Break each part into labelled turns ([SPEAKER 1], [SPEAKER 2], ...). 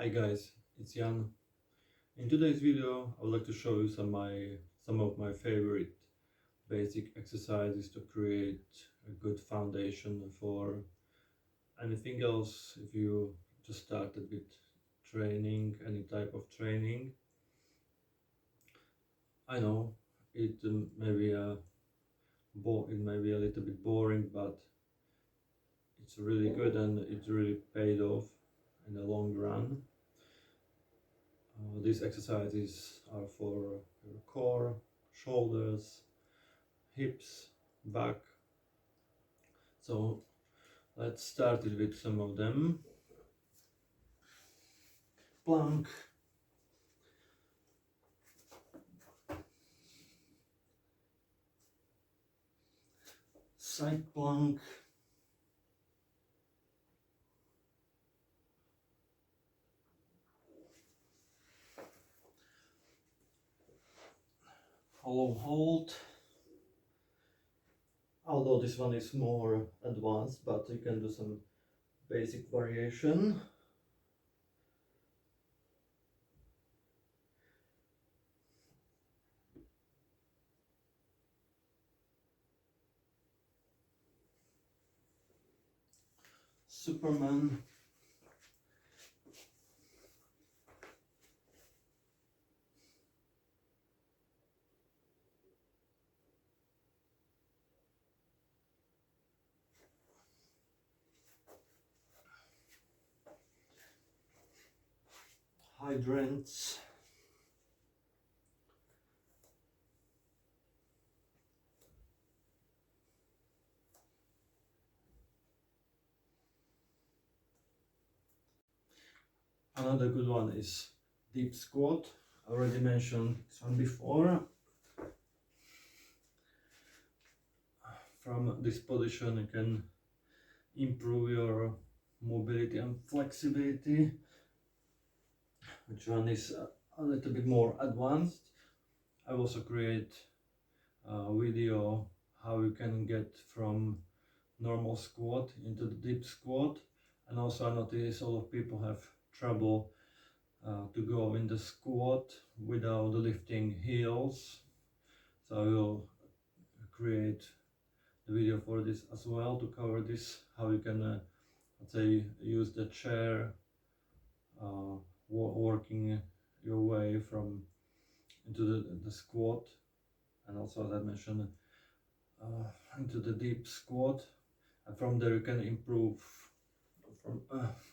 [SPEAKER 1] Hi guys, it's Jan. In today's video I would like to show you some of my favorite basic exercises to create a good foundation for anything else if you just started with training, any type of training. I know it may be it may be a little bit boring, but it's really good and it really paid off in the long run. These exercises are for your core, shoulders, hips, back. So let's start it with some of them. Plank, side plank, hollow hold. Although this one is more advanced, but you can do some basic variation. Superman. Hydrants. Another good one is deep squat. I already mentioned this one before. From this position you can improve your mobility and flexibility. Which one is a little bit more advanced. I also create a video how you can get from normal squat into the deep squat, and also I notice a lot of people have trouble to go in the squat without lifting heels, so I will create the video for this as well to cover this, how you can let's say use the chair, working your way from into the squat, and also as I mentioned into the deep squat, and from there you can improve from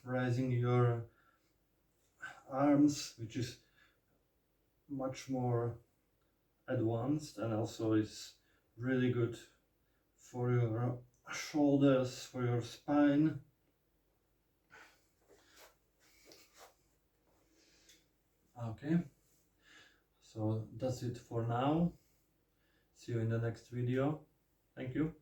[SPEAKER 1] raising your arms, which is much more advanced and also is really good for your shoulders, for your spine. Okay, so that's it for now. See you in the next video. Thank you.